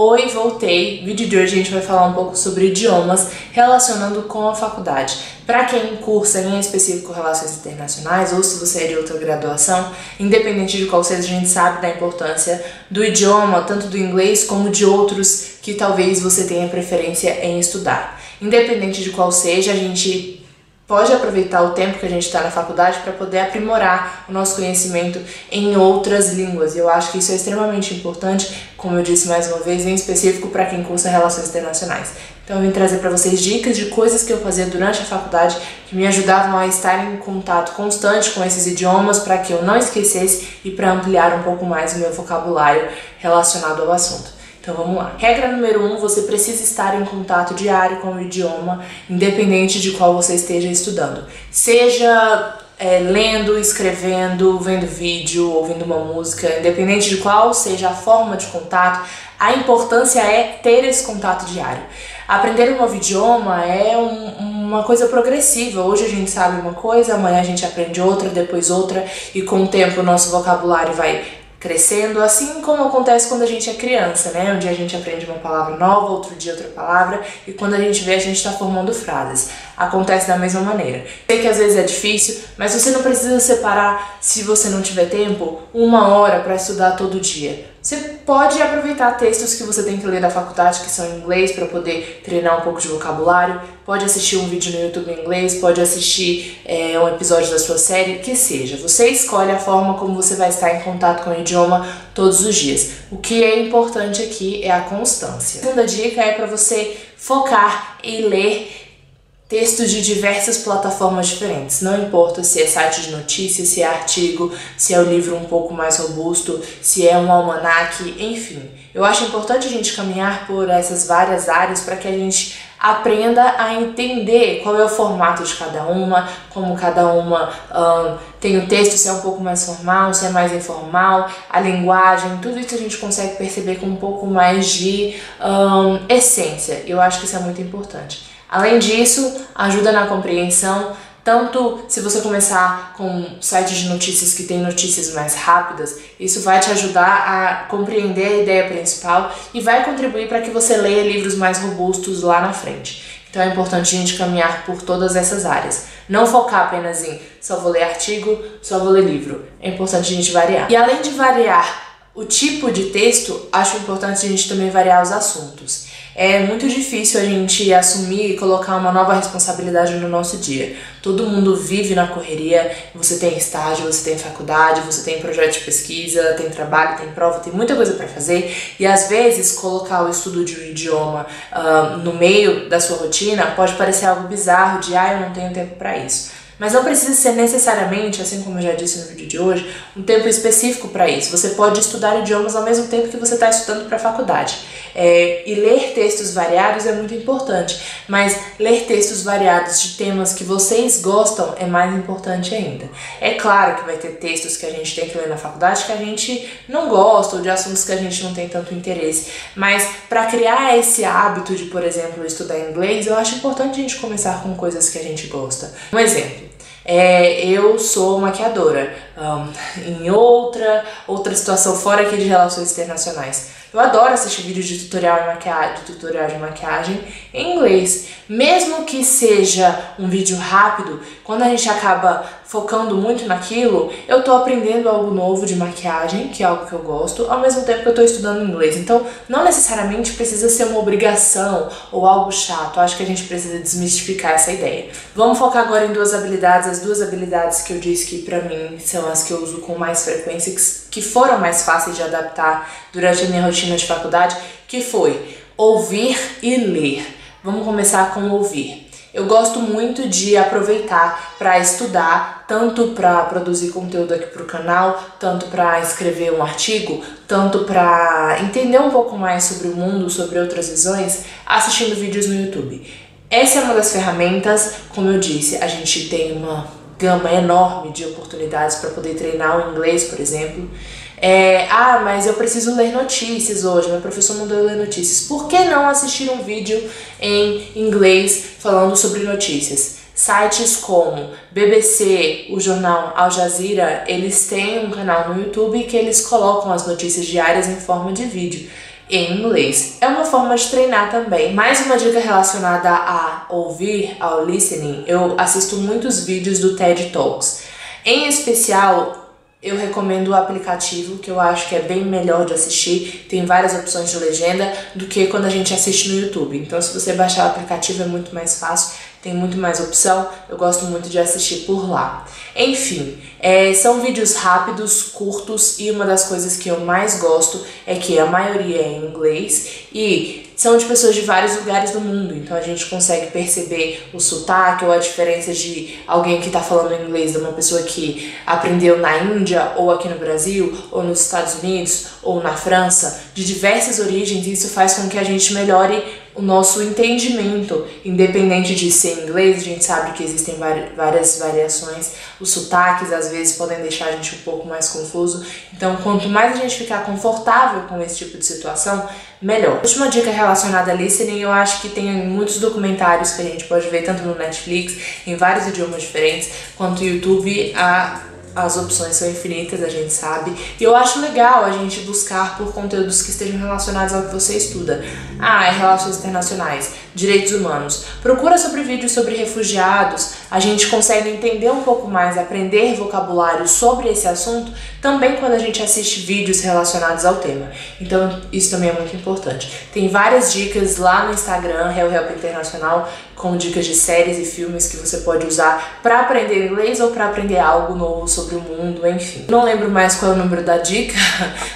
Oi, voltei! No vídeo de hoje a gente vai falar um pouco sobre idiomas relacionando com a faculdade. Para quem cursa em específico Relações Internacionais ou se você é de outra graduação, independente de qual seja, a gente sabe da importância do idioma, tanto do inglês como de outros que talvez você tenha preferência em estudar. Independente de qual seja, a gente pode aproveitar o tempo que a gente está na faculdade para poder aprimorar o nosso conhecimento em outras línguas. E eu acho que isso é extremamente importante, como eu disse mais uma vez, em específico para quem cursa Relações Internacionais. Então eu vim trazer para vocês dicas de coisas que eu fazia durante a faculdade que me ajudavam a estar em contato constante com esses idiomas para que eu não esquecesse e para ampliar um pouco mais o meu vocabulário relacionado ao assunto. Então vamos lá. Regra número 1, você precisa estar em contato diário com o idioma, independente de qual você esteja estudando. Seja lendo, escrevendo, vendo vídeo, ouvindo uma música, independente de qual seja a forma de contato, a importância é ter esse contato diário. Aprender um novo idioma é uma coisa progressiva. Hoje a gente sabe uma coisa, amanhã a gente aprende outra, depois outra, e com o tempo o nosso vocabulário vai crescendo, assim como acontece quando a gente é criança, né? Um dia a gente aprende uma palavra nova, outro dia outra palavra, e quando a gente vê, a gente está formando frases. Acontece da mesma maneira. Sei que às vezes é difícil, mas você não precisa separar, se você não tiver tempo, 1 hora para estudar todo dia. Você pode aproveitar textos que você tem que ler da faculdade, que são em inglês, para poder treinar um pouco de vocabulário, pode assistir um vídeo no YouTube em inglês, pode assistir um episódio da sua série, que seja. Você escolhe a forma como você vai estar em contato com o idioma todos os dias. O que é importante aqui é a constância. A segunda dica é para você focar em ler textos de diversas plataformas diferentes. Não importa se é site de notícias, se é artigo, se é o livro um pouco mais robusto, se é um almanaque, enfim. Eu acho importante a gente caminhar por essas várias áreas para que a gente aprenda a entender qual é o formato de cada uma, como cada uma tem o texto, se é um pouco mais formal, se é mais informal, a linguagem, tudo isso a gente consegue perceber com um pouco mais de essência. Eu acho que isso é muito importante. Além disso, ajuda na compreensão, tanto se você começar com sites de notícias que tem notícias mais rápidas, isso vai te ajudar a compreender a ideia principal e vai contribuir para que você leia livros mais robustos lá na frente. Então é importante a gente caminhar por todas essas áreas. Não focar apenas em só vou ler artigo, só vou ler livro. É importante a gente variar. E além de variar o tipo de texto, acho importante a gente também variar os assuntos. É muito difícil a gente assumir e colocar uma nova responsabilidade no nosso dia. Todo mundo vive na correria, você tem estágio, você tem faculdade, você tem projeto de pesquisa, tem trabalho, tem prova, tem muita coisa para fazer. E às vezes colocar o estudo de um idioma no meio da sua rotina pode parecer algo bizarro de eu não tenho tempo para isso. Mas não precisa ser necessariamente, assim como eu já disse no vídeo de hoje, um tempo específico para isso. Você pode estudar idiomas ao mesmo tempo que você está estudando para a faculdade. E ler textos variados é muito importante, mas ler textos variados de temas que vocês gostam é mais importante ainda. É claro que vai ter textos que a gente tem que ler na faculdade que a gente não gosta, ou de assuntos que a gente não tem tanto interesse, mas para criar esse hábito de, por exemplo, estudar inglês, eu acho importante a gente começar com coisas que a gente gosta. Um exemplo. Eu sou maquiadora, em outra situação fora aqui de relações internacionais. Eu adoro assistir vídeos de tutorial de maquiagem em inglês. Mesmo que seja um vídeo rápido, quando a gente acaba focando muito naquilo, eu tô aprendendo algo novo de maquiagem, que é algo que eu gosto, ao mesmo tempo que eu tô estudando inglês. Então, não necessariamente precisa ser uma obrigação ou algo chato. Eu acho que a gente precisa desmistificar essa ideia. Vamos focar agora em duas habilidades, as duas habilidades que eu disse que pra mim são as que eu uso com mais frequência, que foram mais fáceis de adaptar durante a minha rotina de faculdade, que foi ouvir e ler. Vamos começar com ouvir. Eu gosto muito de aproveitar para estudar, tanto para produzir conteúdo aqui para o canal, tanto para escrever um artigo, tanto para entender um pouco mais sobre o mundo, sobre outras visões, assistindo vídeos no YouTube. Essa é uma das ferramentas, como eu disse, a gente tem uma gama enorme de oportunidades para poder treinar o inglês, por exemplo. Mas eu preciso ler notícias hoje, meu professor mandou eu ler notícias. Por que não assistir um vídeo em inglês falando sobre notícias? Sites como BBC, o jornal Al Jazeera, eles têm um canal no YouTube que eles colocam as notícias diárias em forma de vídeo. em inglês. É uma forma de treinar também. Mais uma dica relacionada a ouvir, ao listening, eu assisto muitos vídeos do TED Talks. Em especial, eu recomendo o aplicativo, que eu acho que é bem melhor de assistir, tem várias opções de legenda do que quando a gente assiste no YouTube. Então, se você baixar o aplicativo é muito mais fácil, tem muito mais opção, eu gosto muito de assistir por lá. Enfim, são vídeos rápidos, curtos, e uma das coisas que eu mais gosto é que a maioria é em inglês e são de pessoas de vários lugares do mundo, então a gente consegue perceber o sotaque ou a diferença de alguém que está falando inglês de uma pessoa que aprendeu na Índia, ou aqui no Brasil, ou nos Estados Unidos, ou na França, de diversas origens, e isso faz com que a gente melhore o nosso entendimento, independente de ser inglês. A gente sabe que existem várias variações, os sotaques às vezes podem deixar a gente um pouco mais confuso, então quanto mais a gente ficar confortável com esse tipo de situação, melhor. Última dica relacionada a listening, eu acho que tem muitos documentários que a gente pode ver tanto no Netflix, em vários idiomas diferentes, quanto no YouTube. As opções são infinitas, a gente sabe. E eu acho legal a gente buscar por conteúdos que estejam relacionados ao que você estuda. Relações internacionais, direitos humanos. Procura sobre vídeos sobre refugiados, a gente consegue entender um pouco mais, aprender vocabulário sobre esse assunto, também quando a gente assiste vídeos relacionados ao tema. Então, isso também é muito importante. Tem várias dicas lá no Instagram, Help Internacional, com dicas de séries e filmes que você pode usar para aprender inglês ou para aprender algo novo sobre o mundo, enfim. Não lembro mais qual é o número da dica,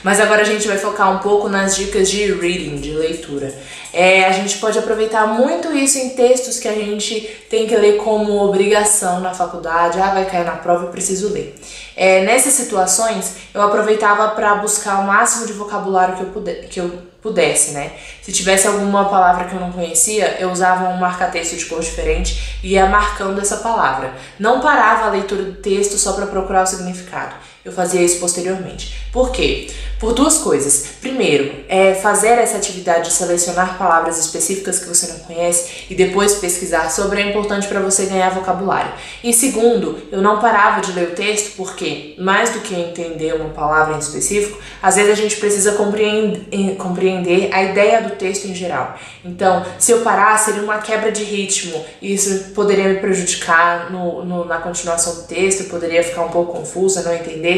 mas agora a gente vai focar um pouco nas dicas de reading, de leitura. A gente pode aproveitar muito isso em textos que a gente tem que ler como obrigação na faculdade. Vai cair na prova, eu preciso ler. Nessas situações, eu aproveitava para buscar o máximo de vocabulário que eu pudesse, né? Se tivesse alguma palavra que eu não conhecia, eu usava um marca-texto de cor diferente e ia marcando essa palavra. Não parava a leitura do texto só para procurar o significado. Eu fazia isso posteriormente. Por quê? Por duas coisas. Primeiro, fazer essa atividade de selecionar palavras específicas que você não conhece e depois pesquisar sobre é importante para você ganhar vocabulário. E segundo, eu não parava de ler o texto porque, mais do que entender uma palavra em específico, às vezes a gente precisa compreender a ideia do texto em geral. Então, se eu parar, seria uma quebra de ritmo e isso poderia me prejudicar na continuação do texto, eu poderia ficar um pouco confusa, não entender.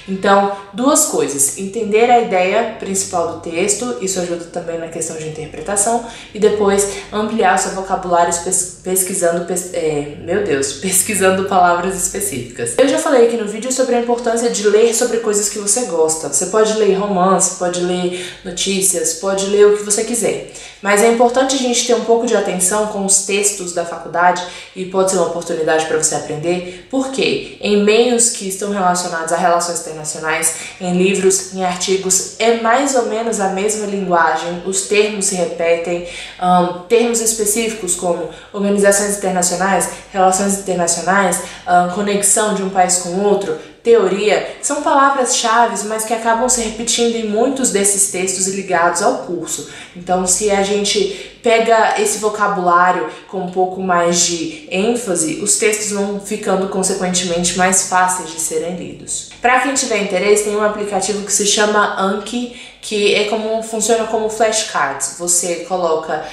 Então, duas coisas: entender a ideia principal do texto, isso ajuda também na questão de interpretação, e depois ampliar o seu vocabulário pesquisando palavras específicas. Eu já falei aqui no vídeo sobre a importância de ler sobre coisas que você gosta. Você pode ler romance, pode ler notícias, pode ler o que você quiser. Mas é importante a gente ter um pouco de atenção com os textos da faculdade, e pode ser uma oportunidade para você aprender, porque em meios que estão relacionados a relações internacionais, em livros, em artigos, é mais ou menos a mesma linguagem, os termos se repetem, termos específicos como organizações internacionais, relações internacionais, conexão de um país com outro, teoria, são palavras-chave, mas que acabam se repetindo em muitos desses textos ligados ao curso. Então, se a gente pega esse vocabulário com um pouco mais de ênfase, os textos vão ficando consequentemente mais fáceis de serem lidos. Para quem tiver interesse, tem um aplicativo que se chama Anki, que funciona como flashcards. Você coloca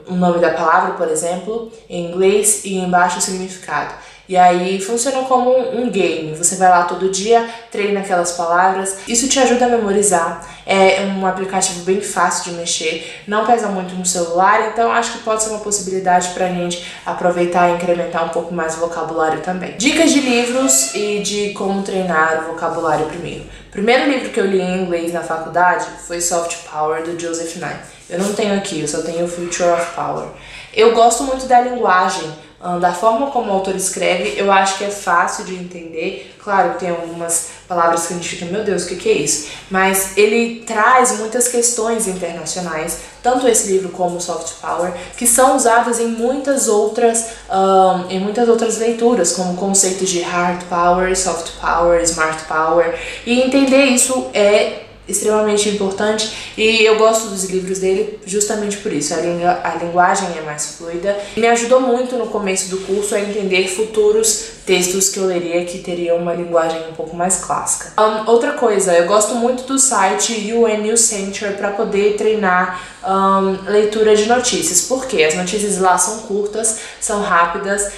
o nome da palavra, por exemplo, em inglês e embaixo o significado. E aí funciona como um game. Você vai lá todo dia, treina aquelas palavras. Isso te ajuda a memorizar. É um aplicativo bem fácil de mexer, não pesa muito no celular, então acho que pode ser uma possibilidade pra gente aproveitar e incrementar um pouco mais o vocabulário também. Dicas de livros e de como treinar o vocabulário primeiro. O primeiro livro que eu li em inglês na faculdade foi Soft Power, do Joseph Nye. Eu não tenho aqui, eu só tenho Future of Power. Eu gosto muito da linguagem, da forma como o autor escreve. Eu acho que é fácil de entender. Claro que tem algumas palavras que a gente fica, meu Deus, o que é isso? Mas ele traz muitas questões internacionais, tanto esse livro como o Soft Power, que são usadas em muitas outras leituras, como conceitos de Hard Power, Soft Power, Smart Power. E entender isso é extremamente importante, e eu gosto dos livros dele justamente por isso. A linguagem é mais fluida. Me ajudou muito no começo do curso a entender futuros textos que eu leria que teriam uma linguagem um pouco mais clássica. Outra coisa, eu gosto muito do site UN News Center para poder treinar leitura de notícias, porque as notícias lá são curtas, são rápidas,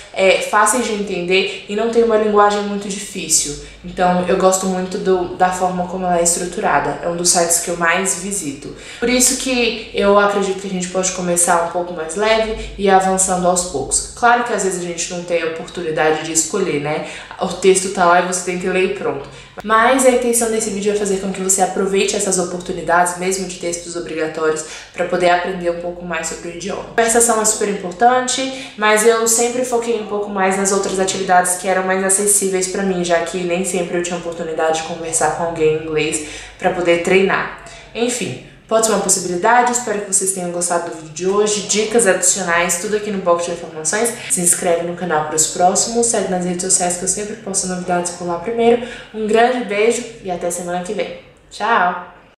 fáceis de entender e não tem uma linguagem muito difícil. Então eu gosto muito da forma como ela é estruturada, é um dos sites que eu mais visito. Por isso que eu acredito que a gente pode começar um pouco mais leve e ir avançando aos poucos. Claro que às vezes a gente não tem a oportunidade de escolher, né? O texto tá lá e você tem que ler e pronto. Mas a intenção desse vídeo é fazer com que você aproveite essas oportunidades, mesmo de textos obrigatórios, para poder aprender um pouco mais sobre o idioma. A conversação é super importante, mas eu sempre foquei um pouco mais nas outras atividades que eram mais acessíveis para mim, já que nem sempre eu tinha oportunidade de conversar com alguém em inglês para poder treinar. Enfim, pode ser uma possibilidade, espero que vocês tenham gostado do vídeo de hoje, dicas adicionais, tudo aqui no box de informações. Se inscreve no canal para os próximos, segue nas redes sociais que eu sempre posto novidades por lá primeiro. Um grande beijo e até semana que vem. Tchau!